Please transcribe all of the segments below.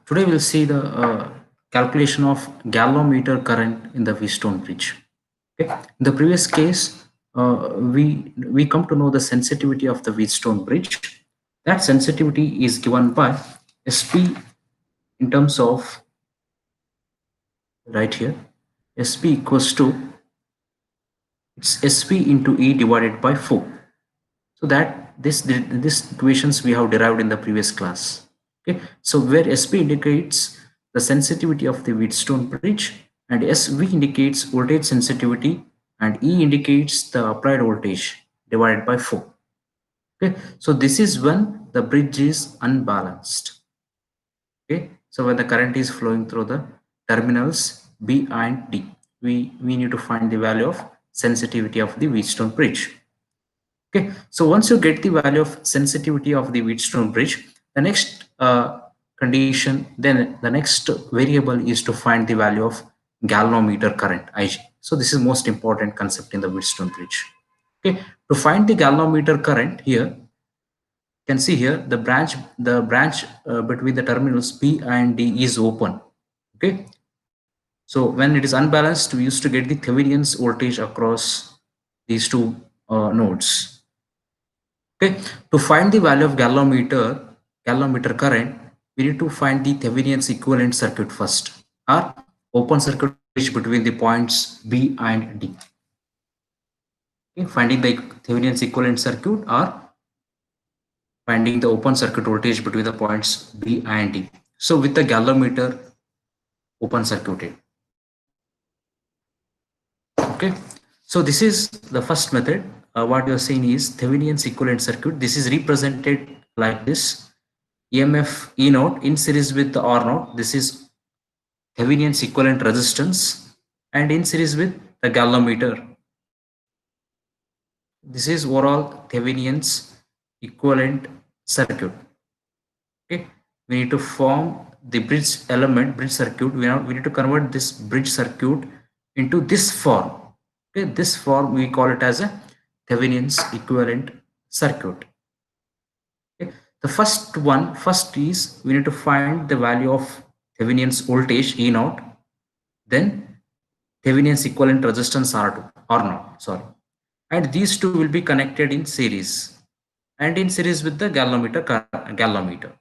Today we'll see the calculation of galvanometer current in the Wheatstone bridge. Okay. In the previous case, we come to know the sensitivity of the Wheatstone bridge. That sensitivity is given by SP in terms of right here. SP equals to it's SP into E divided by 4. So that this equations we have derived in the previous class. Okay, so where SP indicates the sensitivity of the Wheatstone bridge and SV indicates voltage sensitivity and E indicates the applied voltage divided by 4. Okay, so this is when the bridge is unbalanced. Okay, so when the current is flowing through the terminals B and D, we need to find the value of sensitivity of the Wheatstone bridge. Okay, so once you get the value of sensitivity of the Wheatstone bridge, the next condition, then the next variable is to find the value of galvanometer current Ig. So this is most important concept in the Wheatstone bridge. Okay, to find the galvanometer current here, you can see here the branch between the terminals P and D is open. Okay, so when it is unbalanced, we used to get the Thevenin's voltage across these two nodes. Okay, to find the value of galvanometer current, we need to find the Thevenin's equivalent circuit first, or open circuit voltage between the points B and D. Okay, finding the Thevenin's equivalent circuit or finding the open circuit voltage between the points B and D. So with the galvanometer open circuited. Okay, so this is the first method. What you are saying is Thevenin's equivalent circuit. This is represented like this: EMF E naught in series with the R naught. This is Thevenin's equivalent resistance, and in series with the galvanometer. This is overall Thevenin's equivalent circuit. Okay, we need to form the bridge circuit. We need to convert this bridge circuit into this form. Okay, this form we call it as a Thevenin's equivalent circuit. Okay. The first is we need to find the value of Thevenin's voltage E naught, then Thevenin's equivalent resistance R naught, sorry, and these two will be connected in series and in series with the galvanometer.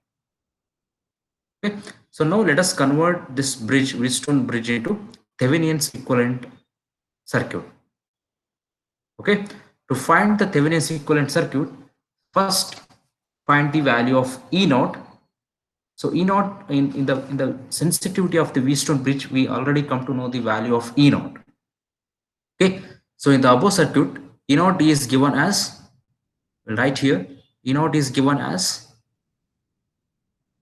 Okay, so now let us convert this Wheatstone bridge into Thevenin's equivalent circuit. Okay, to find the Thevenin's equivalent circuit, first find the value of E naught. So E naught in the sensitivity of the Wheatstone bridge, we already come to know the value of E naught. Okay, so in the above circuit, E naught is given as, right here, E naught is given as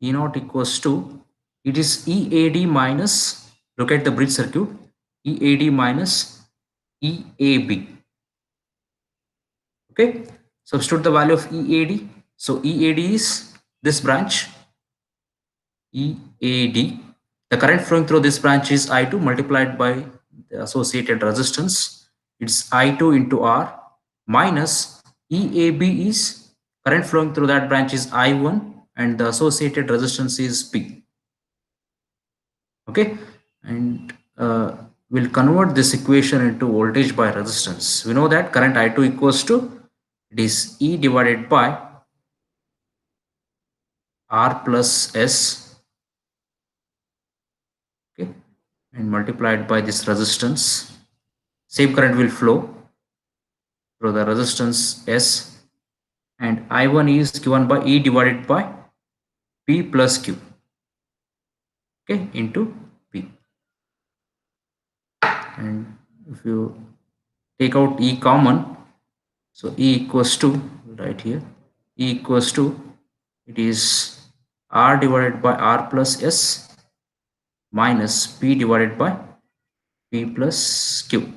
E naught equals to, it is EAD minus, look at the bridge circuit, EAD minus EAB. Okay, substitute the value of EAD. So EAD is this branch, EAD. The current flowing through this branch is I2 multiplied by the associated resistance. It's I2 into R minus EAB is current flowing through that branch is I1 and the associated resistance is P. Okay, and we'll convert this equation into voltage by resistance. We know that current I2 equals to, it is E divided by R plus S, okay, and multiplied by this resistance. Same current will flow through the resistance S, and I1 is given by E divided by P plus Q, okay, into P. And if you take out E common, so E equals to, right here, E equals to, it is R divided by R plus S minus P divided by P plus Q.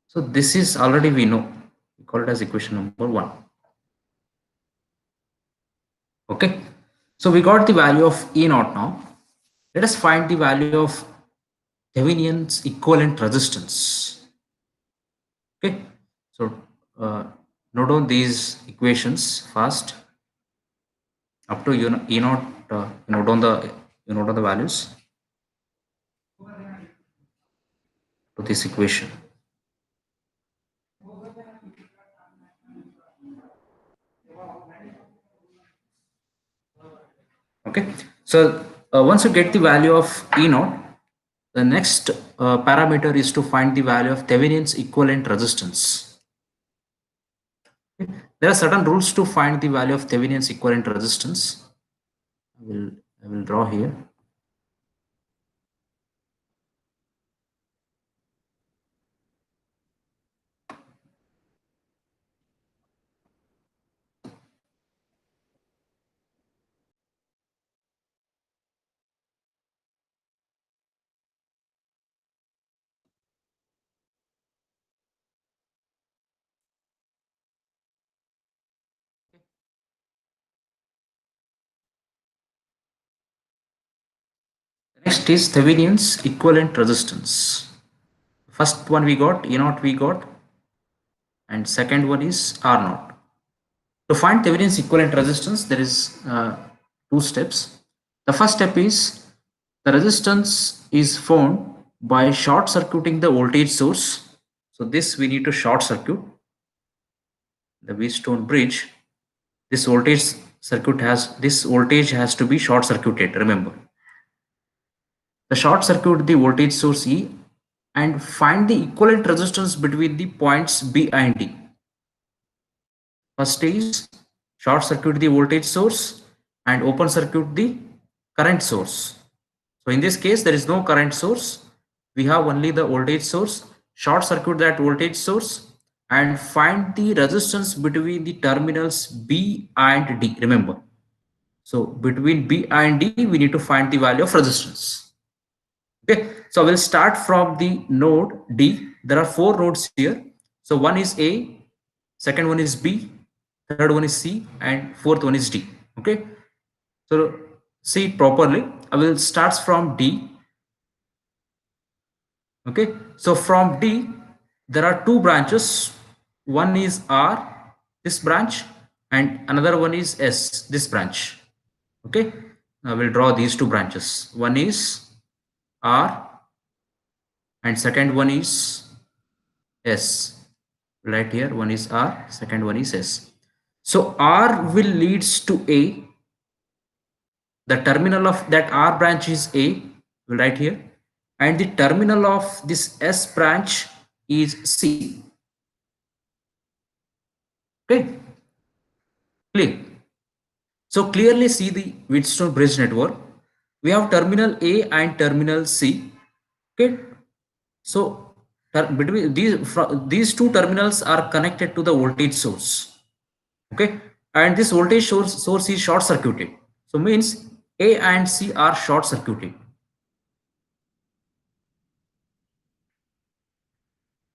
So this is already we know, we call it as equation number 1. Okay, so we got the value of E naught now. Let us find the value of Thevenin's equivalent resistance. Okay, so note down these equations fast up to E naught you note down the values to this equation. Okay, so once you get the value of E naught, the next parameter is to find the value of Thevenin's equivalent resistance. Okay. There are certain rules to find the value of Thevenin's equivalent resistance. I will draw here. Next is Thevenin's equivalent resistance. First one we got, E naught we got, and second one is R naught. To find Thevenin's equivalent resistance, there is two steps. The first step is the resistance is found by short circuiting the voltage source. So this we need to short circuit the Wheatstone bridge. This voltage has to be short circuited. Remember, the short circuit the voltage source E and find the equivalent resistance between the points B and D. First is short circuit the voltage source and open circuit the current source. So in this case, there is no current source. We have only the voltage source. Short circuit that voltage source and find the resistance between the terminals B and D. Remember, so between B and D, we need to find the value of resistance. Okay, so we'll start from the node D. There are 4 nodes here. So one is A, second one is B, third one is C, and fourth one is D. Okay, so see it properly. I will start from D. Okay, so from D, there are 2 branches. One is R, this branch, and another one is S, this branch. Okay, I will draw these 2 branches. One is R and second one is S. Right here, one is R, second one is S. So R will leads to A. The terminal of that R branch is A, right here, and the terminal of this S branch is C. Okay, clear. So clearly see the Wheatstone bridge network. We have terminal A and terminal C. Okay, so between these 2 terminals are connected to the voltage source. Okay, and this voltage source is short circuited. So means A and C are short circuited.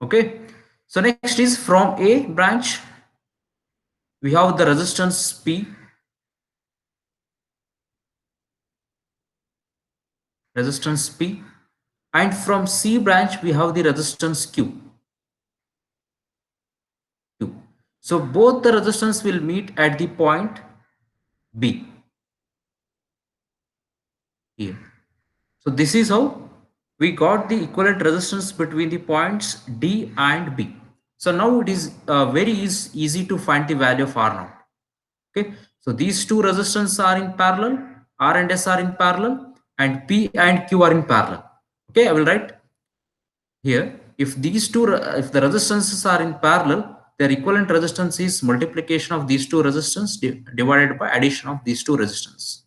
Okay, so next is from A branch we have the resistance P, and from C branch we have the resistance Q. So both the resistance will meet at the point B here. So this is how we got the equivalent resistance between the points D and B. So now it is very easy to find the value of R naught. Okay, so these 2 resistance are in parallel, R and S are in parallel, and P and Q are in parallel. Okay, I will write here, if if the resistances are in parallel, their equivalent resistance is multiplication of these 2 resistance divided by addition of these 2 resistance,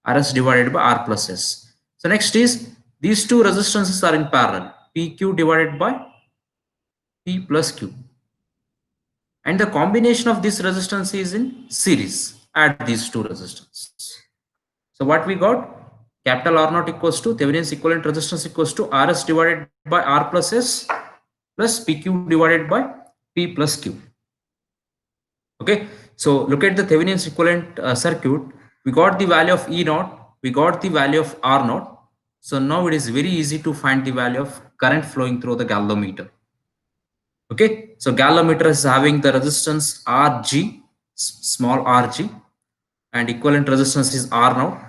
Rs divided by R plus S. So next is these 2 resistances are in parallel, PQ divided by P plus Q, and the combination of this resistance is in series. Add these 2 resistance. So what we got? Capital R naught equals to Thevenin's equivalent resistance equals to Rs divided by R plus S plus PQ divided by P plus Q. Okay, so look at the Thevenin's equivalent circuit. We got the value of E naught, we got the value of R naught. So now it is very easy to find the value of current flowing through the galvanometer. Okay, so galvanometer is having the resistance Rg, small rg, and equivalent resistance is R naught.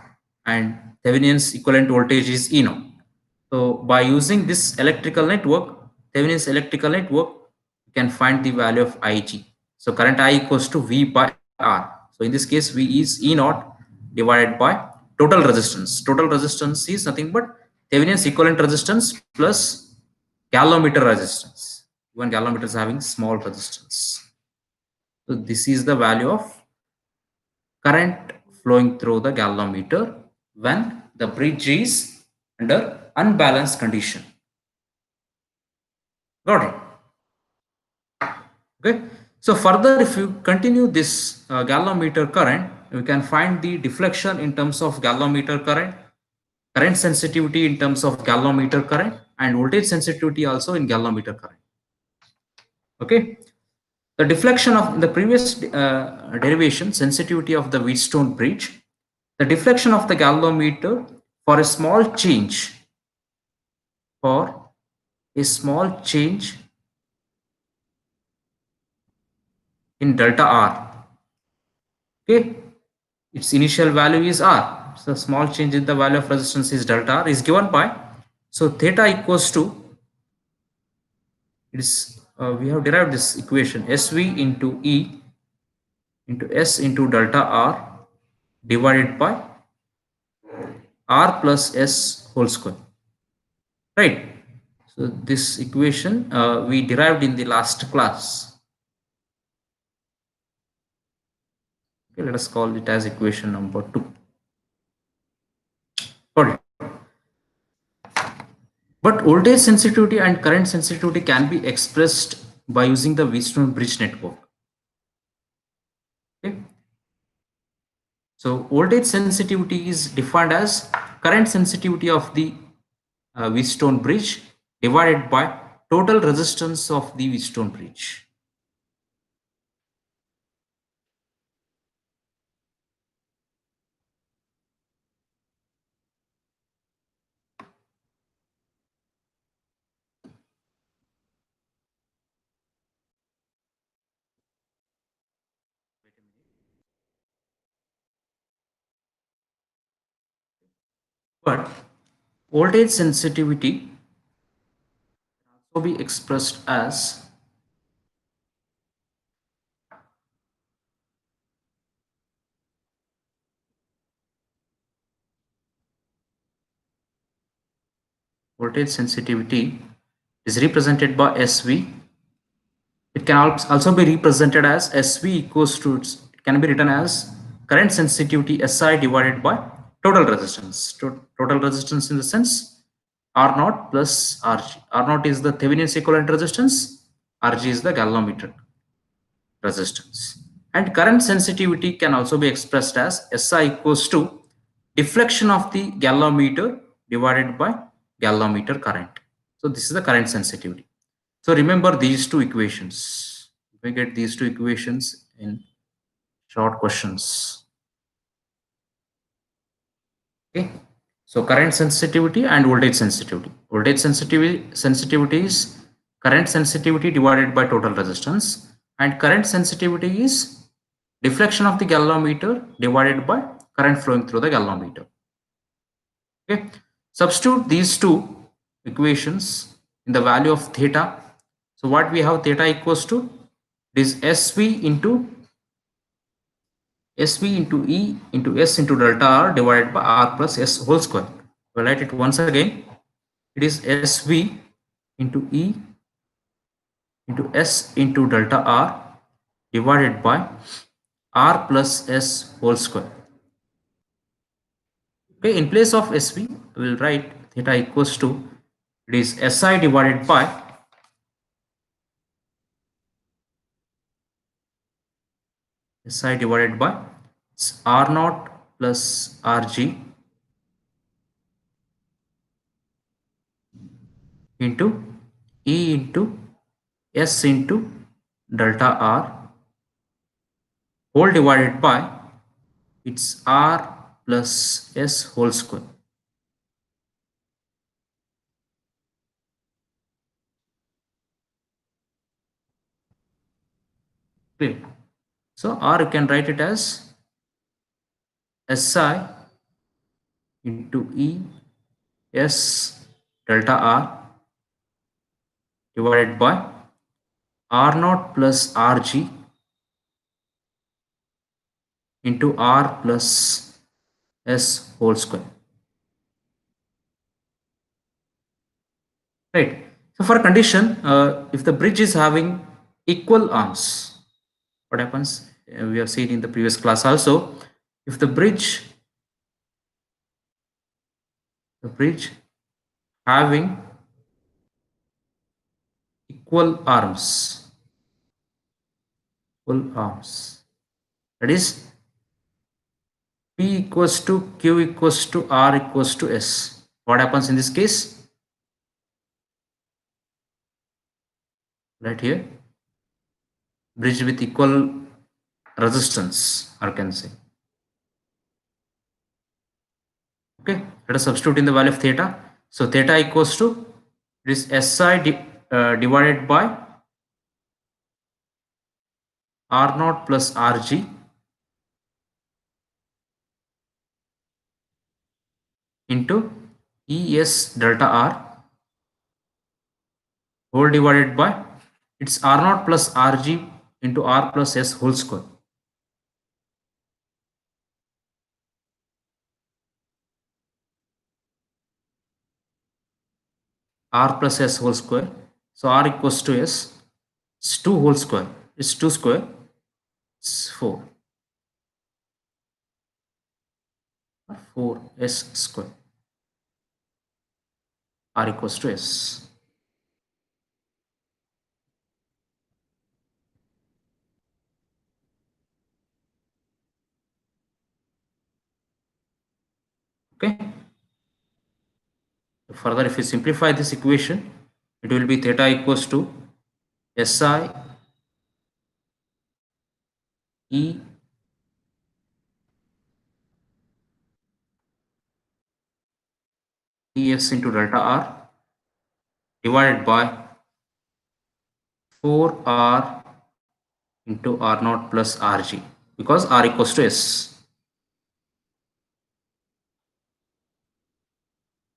and Thevenin's equivalent voltage is E naught. So by using this electrical network, Thevenin's electrical network, you can find the value of Ig. So current I equals to V by R. So in this case, V is E naught divided by total resistance. Total resistance is nothing but Thevenin's equivalent resistance plus galvanometer resistance. Even galvanometer is having small resistance. So this is the value of current flowing through the galvanometer when the bridge is under unbalanced condition. Got it? Okay. So further, if you continue this galvanometer current, you can find the deflection in terms of galvanometer current, current sensitivity in terms of galvanometer current, and voltage sensitivity also in galvanometer current. Okay. The deflection of the previous derivation, sensitivity of the Wheatstone bridge, the deflection of the galvanometer for a small change, for a small change in delta R. Okay, its initial value is R. So small change in the value of resistance is delta R is given by, so theta equals to, it is we have derived this equation SV into E into S into delta R divided by R plus S whole square, right? So this equation we derived in the last class. Okay, let us call it as equation number 2. Got it? But voltage sensitivity and current sensitivity can be expressed by using the Wheatstone bridge network. Okay. So voltage sensitivity is defined as current sensitivity of the Wheatstone bridge divided by total resistance of the Wheatstone bridge. But voltage sensitivity can also be expressed as voltage sensitivity is represented by SV. It can also be represented as SV equals to, it can be written as current sensitivity SI divided by total resistance. Total resistance in the sense R naught plus RG. R naught is the Thevenin's equivalent resistance, RG is the galvanometer resistance. And current sensitivity can also be expressed as SI equals to deflection of the galvanometer divided by galvanometer current. So this is the current sensitivity. So remember these two equations. We get these two equations in short questions. Okay. So current sensitivity and voltage sensitivity. Voltage sensitivity is current sensitivity divided by total resistance, and current sensitivity is deflection of the galvanometer divided by current flowing through the galvanometer. Okay. Substitute these two equations in the value of theta. So what we have, theta equals to, it is SV into E into S into delta R divided by R plus S whole square. We'll write it once again. It is SV into E into S into delta R divided by R plus S whole square. Okay, in place of SV, we will write theta equals to, it is SI divided by R naught plus RG into E into S into delta R whole divided by its R plus S whole square. Clear? So R you can write it as SI into E S delta R divided by R naught plus RG into R plus S whole square. Right. So for a condition, if the bridge is having equal arms, what happens? We have seen in the previous class also. If the bridge having equal arms, that is P equals to Q equals to R equals to S. What happens in this case? Right here, bridge with equal resistance, I can say. Okay, let us substitute in the value of theta. So theta equals to this divided by R naught plus RG into ES delta R whole divided by it's R naught plus RG into R plus S whole square. R plus S whole square. So R equals to S. It's 2 whole square. It's 2 square. It's 4. 4S square. R equals to S. Okay. Further, if you simplify this equation, it will be theta equals to SI E ES into delta R divided by 4R into R naught plus RG because R equals to S.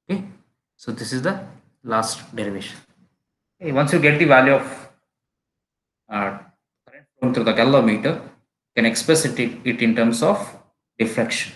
Okay. So this is the last derivation. Okay. Once you get the value of current flowing through the galvanometer, you can express it in terms of deflection.